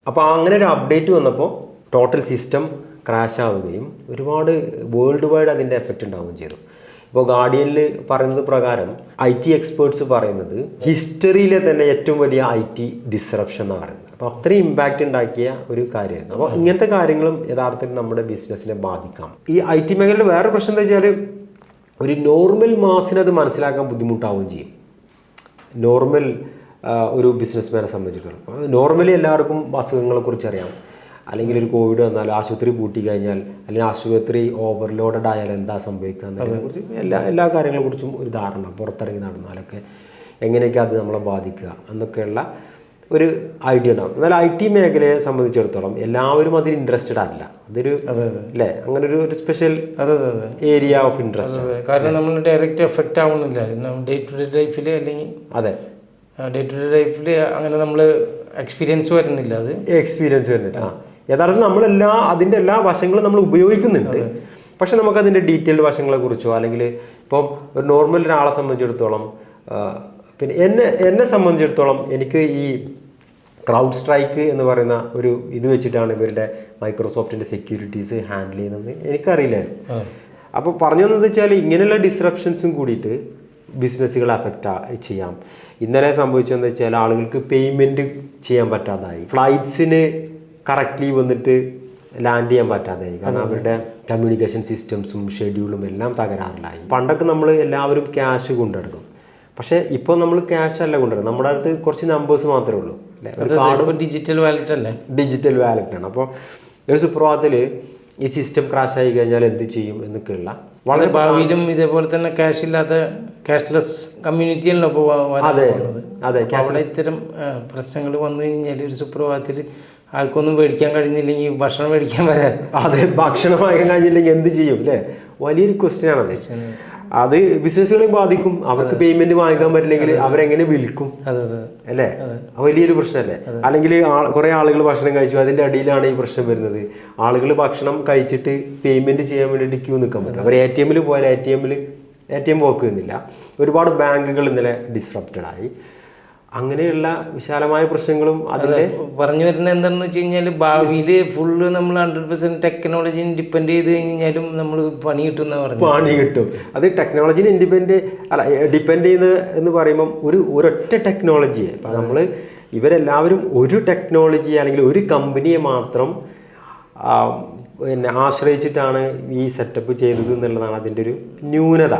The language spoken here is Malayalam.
അപ്പോൾ അങ്ങനെ ഒരു അപ്ഡേറ്റ് വന്നപ്പോൾ ടോട്ടൽ സിസ്റ്റം ക്രാഷ് ആവുകയും ഒരുപാട് വേൾഡ് വൈഡ് അതിൻ്റെ എഫക്റ്റ് ഉണ്ടാവുകയും ചെയ്തു. ഇപ്പോൾ ഗാർഡിയനിൽ പറയുന്നത് പ്രകാരം IT എക്സ്പേർട്സ് പറയുന്നത് ഹിസ്റ്ററിയിലെ തന്നെ ഏറ്റവും വലിയ IT ഡിസ്റപ്ഷൻ എന്നാണ് പറയുന്നത്. അപ്പോൾ അത്രയും ഇമ്പാക്റ്റ് ഉണ്ടാക്കിയ ഒരു കാര്യമായിരുന്നു. അപ്പോൾ ഇങ്ങനത്തെ കാര്യങ്ങളും യഥാർത്ഥത്തിൽ നമ്മുടെ ബിസിനസ്സിനെ ബാധിക്കാം. ഈ IT മേഖലയിൽ വേറെ പ്രശ്നം എന്താ വെച്ചാൽ ഒരു നോർമൽ മാസിനത് മനസ്സിലാക്കാൻ ബുദ്ധിമുട്ടാവുകയും ചെയ്യും. നോർമൽ ഒരു ബിസിനസ്മാനെ സംബന്ധിച്ചിടത്തോളം നോർമലി എല്ലാവർക്കും അസുഖങ്ങളെക്കുറിച്ച് അറിയാം. അല്ലെങ്കിൽ ഒരു കോവിഡ് വന്നാൽ ആശുപത്രി പൂട്ടി കഴിഞ്ഞാൽ അല്ലെങ്കിൽ ആശുപത്രി ഓവർലോഡഡ് ആയാൽ എന്താ സംഭവിക്കുക എന്നതിനെക്കുറിച്ച് എല്ലാ കാര്യങ്ങളെക്കുറിച്ചും ഒരു ധാരണ, പുറത്തിറങ്ങി നടന്നാലൊക്കെ എങ്ങനെയൊക്കെ അത് നമ്മളെ ബാധിക്കുക എന്നൊക്കെയുള്ള ഒരു ഐഡിയ ഉണ്ടാവും. എന്നാൽ IT മേഖലയെ സംബന്ധിച്ചിടത്തോളം എല്ലാവരും അതിൽ ഇൻട്രസ്റ്റഡ് അല്ല. അതൊരു അല്ലേ, അങ്ങനെ ഒരു സ്പെഷ്യൽ ഏരിയ ഓഫ് ഇൻട്രസ്റ്റ്. കാരണം നമ്മൾ ഡയറക്റ്റ് എഫക്റ്റ് ആവുന്നില്ല ഡേ ടു ഡേ ലൈഫിൽ, അല്ലെങ്കിൽ അതെ ഡേ ടു ഡേ ലൈഫിൽ അങ്ങനെ നമ്മൾ എക്സ്പീരിയൻസ് വരുന്നില്ല. അത് എക്സ്പീരിയൻസ് വരുന്നില്ല. യഥാർത്ഥത്തിൽ അതിൻ്റെ എല്ലാ വശങ്ങളും നമ്മൾ ഉപയോഗിക്കുന്നുണ്ട്. പക്ഷെ നമുക്കതിൻ്റെ ഡീറ്റെയിൽഡ് വശങ്ങളെക്കുറിച്ചോ അല്ലെങ്കിൽ ഇപ്പം ഒരു നോർമൽ ഒരാളെ സംബന്ധിച്ചിടത്തോളം, പിന്നെ എന്നെ സംബന്ധിച്ചിടത്തോളം എനിക്ക് ഈ ക്രൗഡ് സ്ട്രൈക്ക് എന്ന് പറയുന്ന ഒരു ഇത് വെച്ചിട്ടാണ് ഇവരുടെ മൈക്രോസോഫ്റ്റിൻ്റെ സെക്യൂരിറ്റീസ് ഹാൻഡിൽ ചെയ്യുന്നത് എനിക്കറിയില്ലായിരുന്നു. അപ്പോൾ പറഞ്ഞു വന്നത് വെച്ചാൽ ഇങ്ങനെയുള്ള ഡിസ്റപ്ഷൻസും കൂടിയിട്ട് ബിസിനസ്സുകളെ അഫക്റ്റ് ചെയ്യാം. ഇന്നലെ സംഭവിച്ചതെന്ന് വെച്ചാൽ ആളുകൾക്ക് പേയ്മെൻറ്റ് ചെയ്യാൻ പറ്റാതായി, ഫ്ലൈറ്റ്സിന് കറക്റ്റ്ലി വന്നിട്ട് ലാൻഡ് ചെയ്യാൻ പറ്റാതായി. കാരണം അവരുടെ കമ്മ്യൂണിക്കേഷൻ സിസ്റ്റംസും ഷെഡ്യൂളും എല്ലാം തകരാറിലായി. പണ്ടൊക്കെ നമ്മൾ എല്ലാവരും ക്യാഷ് കൊണ്ടെടുക്കും. പക്ഷേ ഇപ്പോൾ നമ്മൾ ക്യാഷ് അല്ല കൊണ്ടുവരുന്നത്, നമ്മുടെ അടുത്ത് കുറച്ച് നമ്പേഴ്സ് മാത്രമേ ഉള്ളൂ. ഡിജിറ്റൽ വാലറ്റ് അല്ലേ? ഡിജിറ്റൽ വാലറ്റാണ്. അപ്പോൾ ഒരു സുപ്രഭാതത്തിൽ ഈ സിസ്റ്റം ക്രാഷ് ആയി കഴിഞ്ഞാൽ എന്ത് ചെയ്യും എന്നൊക്കെയുള്ള വളരെ ഭാവിയിലും ഇതേപോലെ തന്നെ ക്യാഷ് ഇല്ലാത്ത ക്യാഷ്ലെസ് കമ്മ്യൂണിറ്റിയാണല്ലോ ഇപ്പോൾ. അതെ, അവിടെ ഇത്തരം പ്രശ്നങ്ങൾ വന്നു കഴിഞ്ഞാൽ ഒരു സുപ്രഭാതത്തിൽ ആർക്കൊന്നും മേടിക്കാൻ കഴിഞ്ഞില്ലെങ്കിൽ ഭക്ഷണം മേടിക്കാൻ വരാൻ, അതെ, ഭക്ഷണം വാങ്ങാൻ കഴിഞ്ഞില്ലെങ്കിൽ എന്ത് ചെയ്യും അല്ലേ? വലിയൊരു ക്വസ്റ്റ്യൻ ആണത്. അത് ബിസിനസ്സുകളെ ബാധിക്കും. അവർക്ക് പേയ്മെന്റ് വാങ്ങിക്കാൻ പറ്റില്ലെങ്കിൽ അവരെങ്ങനെ വിൽക്കും അല്ലേ? വലിയൊരു പ്രശ്നമല്ലേ? അല്ലെങ്കിൽ കുറെ ആളുകൾ ഭക്ഷണം കഴിച്ചു, അതിന്റെ അടിയിലാണ് ഈ പ്രശ്നം വരുന്നത്. ആളുകൾ ഭക്ഷണം കഴിച്ചിട്ട് പേയ്മെന്റ് ചെയ്യാൻ വേണ്ടിയിട്ട് ക്യൂ നിൽക്കാൻ പറ്റും. അവർ ATM പോയാൽ ATM വർക്ക് ചെയ്യുന്നില്ല. ഒരുപാട് ബാങ്കുകൾ ഇന്നലെ ഡിസ്റപ്റ്റഡ് ആയി. അങ്ങനെയുള്ള വിശാലമായ പ്രശ്നങ്ങളും അതിലെ പറഞ്ഞു വരുന്നത് എന്താണെന്ന് വെച്ച് കഴിഞ്ഞാൽ ഭാവിയിൽ ഫുള്ള് നമ്മൾ 100% ടെക്നോളജിനെ ഡിപ്പെൻഡ് ചെയ്ത് കഴിഞ്ഞാലും നമ്മൾ പണി കിട്ടും. അത് ടെക്നോളജിനെ ഡിപ്പെൻഡ് ചെയ്യുന്നത് എന്ന് പറയുമ്പം ഒരൊറ്റ ടെക്നോളജിയെ, ഇപ്പം നമ്മൾ ഇവരെല്ലാവരും ഒരു ടെക്നോളജി അല്ലെങ്കിൽ ഒരു കമ്പനിയെ മാത്രം ആശ്രയിച്ചിട്ടാണ് ഈ സെറ്റപ്പ് ചെയ്തത് എന്നുള്ളതാണ് അതിൻ്റെ ഒരു ന്യൂനത.